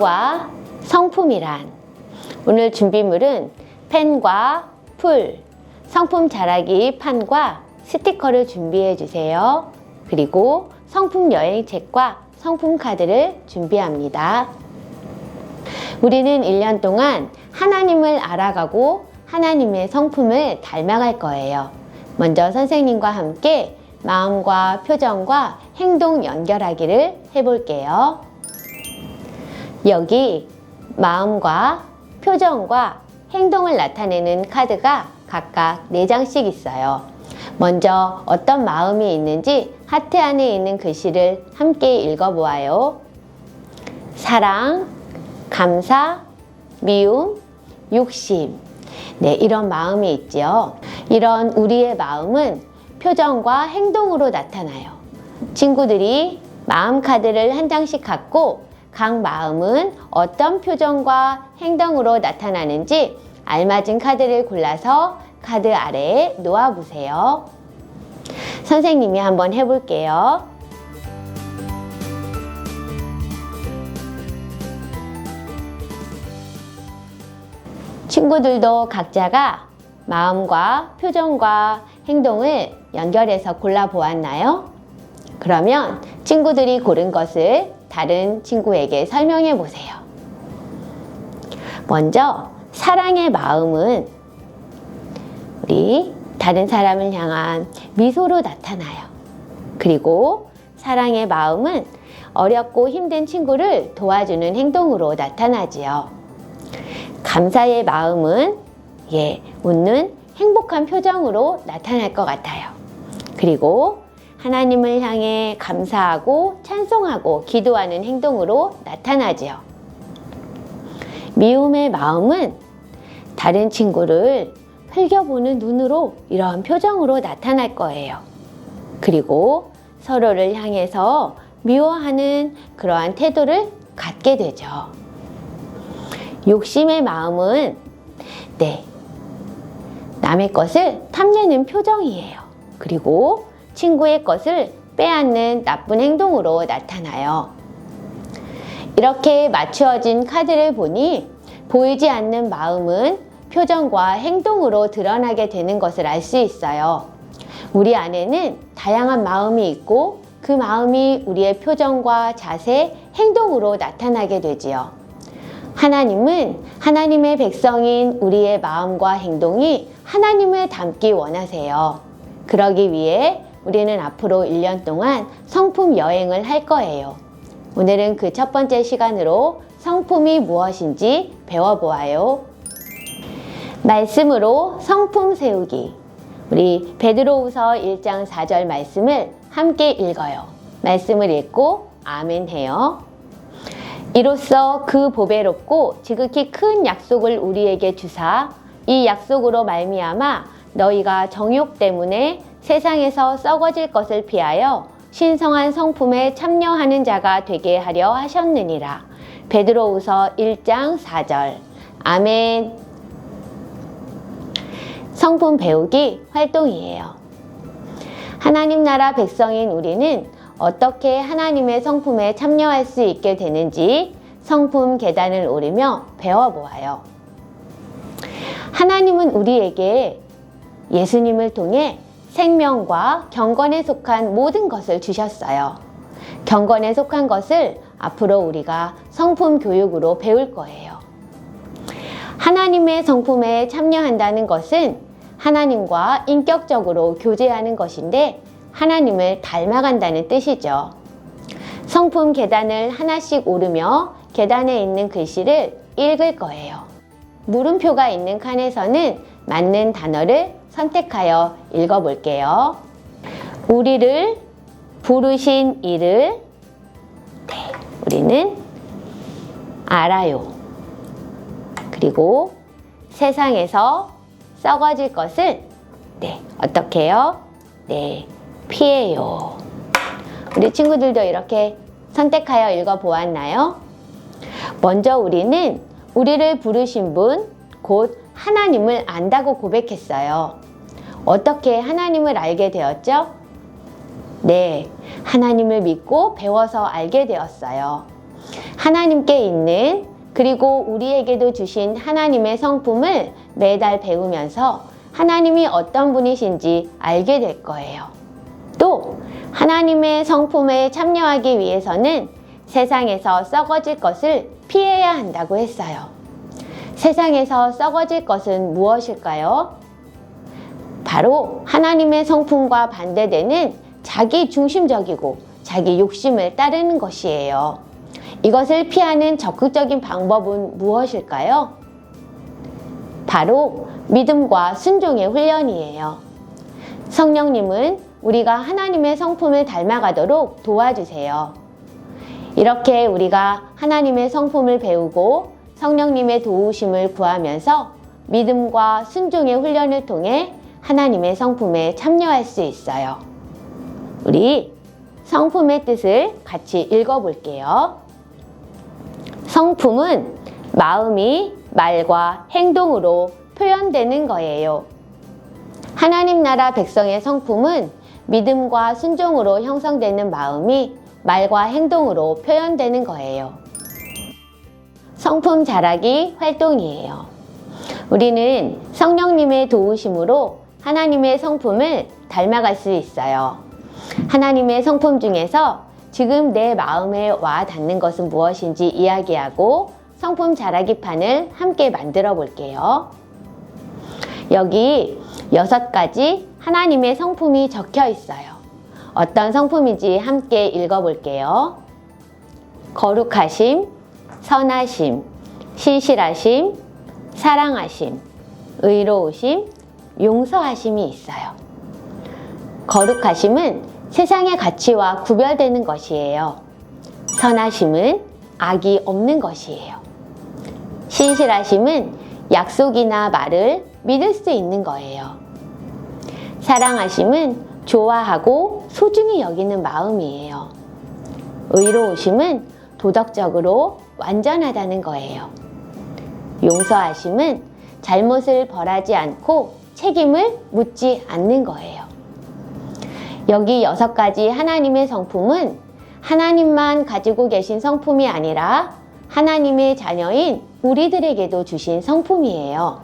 풀과 성품이란. 오늘 준비물은 펜과 풀, 성품 잘하기 판과 스티커를 준비해 주세요. 그리고 성품 여행책과 성품 카드를 준비합니다. 우리는 1년 동안 하나님을 알아가고 하나님의 성품을 닮아갈 거예요. 먼저 선생님과 함께 마음과 표정과 행동 연결하기를 해볼게요. 여기 마음과 표정과 행동을 나타내는 카드가 각각 4장씩 있어요. 먼저 어떤 마음이 있는지 하트 안에 있는 글씨를 함께 읽어보아요. 사랑, 감사, 미움, 욕심. 네, 이런 마음이 있죠. 이런 우리의 마음은 표정과 행동으로 나타나요. 친구들이 마음 카드를 한 장씩 갖고 각 마음은 어떤 표정과 행동으로 나타나는지 알맞은 카드를 골라서 카드 아래에 놓아보세요. 선생님이 한번 해볼게요. 친구들도 각자가 마음과 표정과 행동을 연결해서 골라보았나요? 그러면 친구들이 고른 것을 다른 친구에게 설명해 보세요. 먼저 사랑의 마음은 우리 다른 사람을 향한 미소로 나타나요. 그리고 사랑의 마음은 어렵고 힘든 친구를 도와주는 행동으로 나타나지요. 감사의 마음은 웃는 행복한 표정으로 나타날 것 같아요. 그리고 하나님을 향해 감사하고 찬송하고 기도하는 행동으로 나타나지요. 미움의 마음은 다른 친구를 흘겨보는 눈으로 이런 표정으로 나타날 거예요. 그리고 서로를 향해서 미워하는 그러한 태도를 갖게 되죠. 욕심의 마음은 남의 것을 탐내는 표정이에요. 그리고 친구의 것을 빼앗는 나쁜 행동으로 나타나요. 이렇게 맞추어진 카드를 보니 보이지 않는 마음은 표정과 행동으로 드러나게 되는 것을 알 수 있어요. 우리 안에는 다양한 마음이 있고 그 마음이 우리의 표정과 자세, 행동으로 나타나게 되지요. 하나님은 하나님의 백성인 우리의 마음과 행동이 하나님을 닮기 원하세요. 그러기 위해 우리는 앞으로 1년 동안 성품 여행을 할 거예요. 오늘은 그 첫 번째 시간으로 성품이 무엇인지 배워보아요. 말씀으로 성품 세우기. 우리 베드로후서 1장 4절 말씀을 함께 읽어요. 말씀을 읽고 아멘 해요. 이로써 그 보배롭고 지극히 큰 약속을 우리에게 주사 이 약속으로 말미암아 너희가 정욕 때문에 세상에서 썩어질 것을 피하여 신성한 성품에 참여하는 자가 되게 하려 하셨느니라. 베드로후서 1장 4절. 아멘. 성품 배우기 활동이에요. 하나님 나라 백성인 우리는 어떻게 하나님의 성품에 참여할 수 있게 되는지 성품 계단을 오르며 배워보아요. 하나님은 우리에게 예수님을 통해 생명과 경건에 속한 모든 것을 주셨어요. 경건에 속한 것을 앞으로 우리가 성품 교육으로 배울 거예요. 하나님의 성품에 참여한다는 것은 하나님과 인격적으로 교제하는 것인데 하나님을 닮아간다는 뜻이죠. 성품 계단을 하나씩 오르며 계단에 있는 글씨를 읽을 거예요. 물음표가 있는 칸에서는 맞는 단어를 선택하여 읽어볼게요. 우리를 부르신 이를 우리는 알아요. 그리고 세상에서 썩어질 것을 어떻게 해요? 피해요. 우리 친구들도 이렇게 선택하여 읽어보았나요? 먼저 우리는 우리를 부르신 분, 곧 하나님을 안다고 고백했어요. 어떻게 하나님을 알게 되었죠? 하나님을 믿고 배워서 알게 되었어요. 하나님께 있는 그리고 우리에게도 주신 하나님의 성품을 매달 배우면서 하나님이 어떤 분이신지 알게 될 거예요. 또 하나님의 성품에 참여하기 위해서는 세상에서 썩어질 것을 피해야 한다고 했어요. 세상에서 썩어질 것은 무엇일까요? 바로 하나님의 성품과 반대되는 자기 중심적이고 자기 욕심을 따르는 것이에요. 이것을 피하는 적극적인 방법은 무엇일까요? 바로 믿음과 순종의 훈련이에요. 성령님은 우리가 하나님의 성품을 닮아가도록 도와주세요. 이렇게 우리가 하나님의 성품을 배우고 성령님의 도우심을 구하면서 믿음과 순종의 훈련을 통해 하나님의 성품에 참여할 수 있어요. 우리 성품의 뜻을 같이 읽어볼게요. 성품은 마음이 말과 행동으로 표현되는 거예요. 하나님 나라 백성의 성품은 믿음과 순종으로 형성되는 마음이 말과 행동으로 표현되는 거예요. 성품 자라기 활동이에요. 우리는 성령님의 도우심으로 하나님의 성품을 닮아갈 수 있어요. 하나님의 성품 중에서 지금 내 마음에 와 닿는 것은 무엇인지 이야기하고 성품 자라기 판을 함께 만들어 볼게요. 여기 6가지 하나님의 성품이 적혀 있어요. 어떤 성품인지 함께 읽어볼게요. 거룩하심, 선하심, 신실하심, 사랑하심, 의로우심, 용서하심이 있어요. 거룩하심은 세상의 가치와 구별되는 것이에요. 선하심은 악이 없는 것이에요. 신실하심은 약속이나 말을 믿을 수 있는 거예요. 사랑하심은 좋아하고 소중히 여기는 마음이에요. 의로우심은 도덕적으로 완전하다는 거예요. 용서하심은 잘못을 벌하지 않고 책임을 묻지 않는 거예요. 여기 6가지 하나님의 성품은 하나님만 가지고 계신 성품이 아니라 하나님의 자녀인 우리들에게도 주신 성품이에요.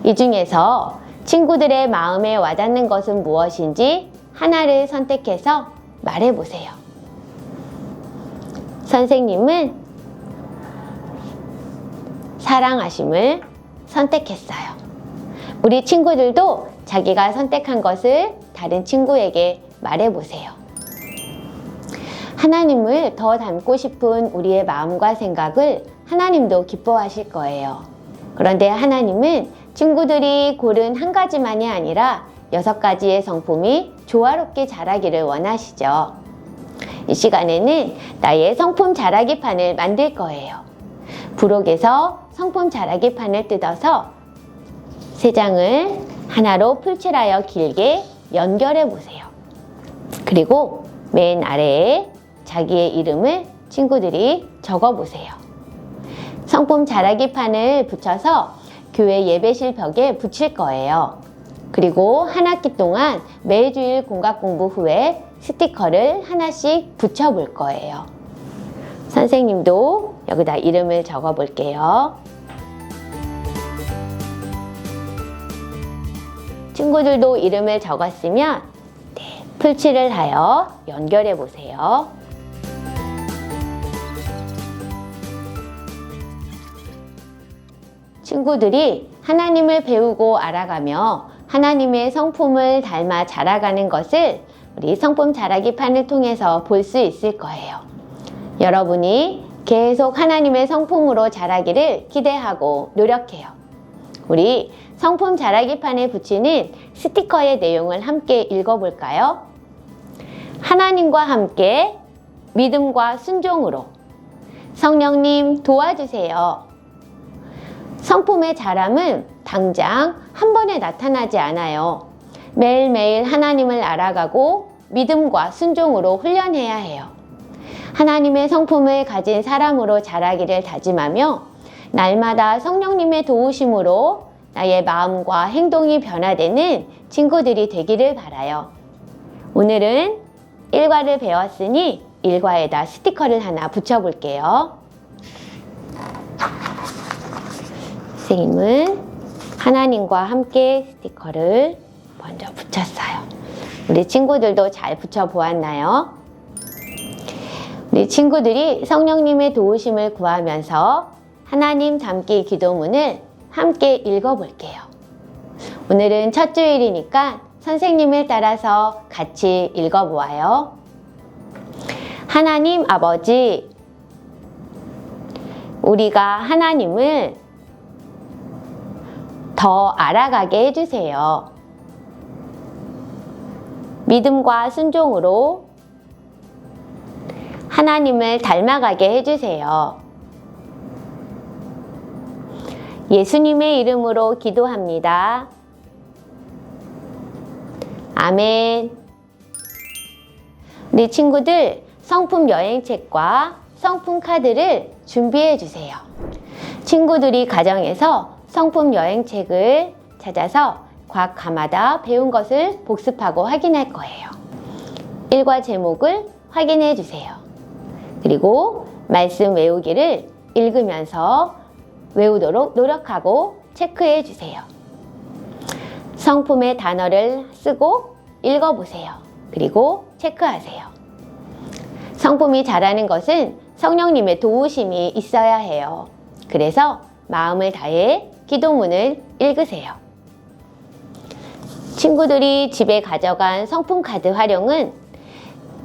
이 중에서 친구들의 마음에 와닿는 것은 무엇인지 하나를 선택해서 말해보세요. 선생님은 사랑하심을 선택했어요. 우리 친구들도 자기가 선택한 것을 다른 친구에게 말해보세요. 하나님을 더 닮고 싶은 우리의 마음과 생각을 하나님도 기뻐하실 거예요. 그런데 하나님은 친구들이 고른 한 가지만이 아니라 6가지의 성품이 조화롭게 자라기를 원하시죠. 이 시간에는 나의 성품 자라기 판을 만들 거예요. 부록에서 성품 자라기 판을 뜯어서 3장을 하나로 풀칠하여 길게 연결해 보세요. 그리고 맨 아래에 자기의 이름을 친구들이 적어 보세요. 성품 자라기 판을 붙여서 교회 예배실 벽에 붙일 거예요. 그리고 한 학기 동안 매주일 공각 공부 후에 스티커를 하나씩 붙여 볼 거예요. 선생님도 여기다 이름을 적어 볼게요. 친구들도 이름을 적었으면 풀칠을 하여 연결해 보세요. 친구들이 하나님을 배우고 알아가며 하나님의 성품을 닮아 자라가는 것을 우리 성품 자라기 판을 통해서 볼 수 있을 거예요. 여러분이 계속 하나님의 성품으로 자라기를 기대하고 노력해요. 우리 성품 자라기 판에 붙이는 스티커의 내용을 함께 읽어볼까요? 하나님과 함께 믿음과 순종으로 성령님 도와주세요. 성품의 자람은 당장 한 번에 나타나지 않아요. 매일매일 하나님을 알아가고 믿음과 순종으로 훈련해야 해요. 하나님의 성품을 가진 사람으로 자라기를 다짐하며 날마다 성령님의 도우심으로 나의 마음과 행동이 변화되는 친구들이 되기를 바라요. 오늘은 1과를 배웠으니 일과에다 스티커를 하나 붙여볼게요. 선생님은 하나님과 함께 스티커를 먼저 붙였어요. 우리 친구들도 잘 붙여보았나요? 우리 친구들이 성령님의 도우심을 구하면서 하나님 닮기 기도문을 함께 읽어볼게요. 오늘은 첫 주일이니까 선생님을 따라서 같이 읽어보아요. 하나님 아버지, 우리가 하나님을 더 알아가게 해주세요. 믿음과 순종으로 하나님을 닮아가게 해주세요. 예수님의 이름으로 기도합니다. 아멘. 우리 친구들 성품 여행책과 성품 카드를 준비해 주세요. 친구들이 가정에서 성품 여행책을 찾아서 각 과마다 배운 것을 복습하고 확인할 거예요. 일과 제목을 확인해 주세요. 그리고 말씀 외우기를 읽으면서 외우도록 노력하고 체크해 주세요. 성품의 단어를 쓰고 읽어보세요. 그리고 체크하세요. 성품이 자라는 것은 성령님의 도우심이 있어야 해요. 그래서 마음을 다해 기도문을 읽으세요. 친구들이 집에 가져간 성품 카드 활용은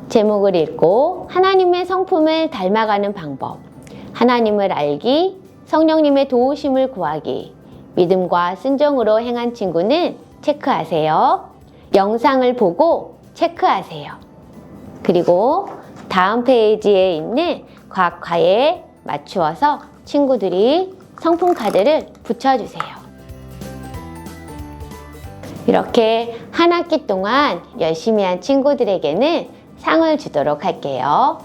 제목을 읽고 하나님의 성품을 닮아가는 방법, 하나님을 알기, 성령님의 도우심을 구하기, 믿음과 순종으로 행한 친구는 체크하세요. 영상을 보고 체크하세요. 그리고 다음 페이지에 있는 각 과에 맞추어서 친구들이 성품 카드를 붙여주세요. 이렇게 한 학기 동안 열심히 한 친구들에게는 상을 주도록 할게요.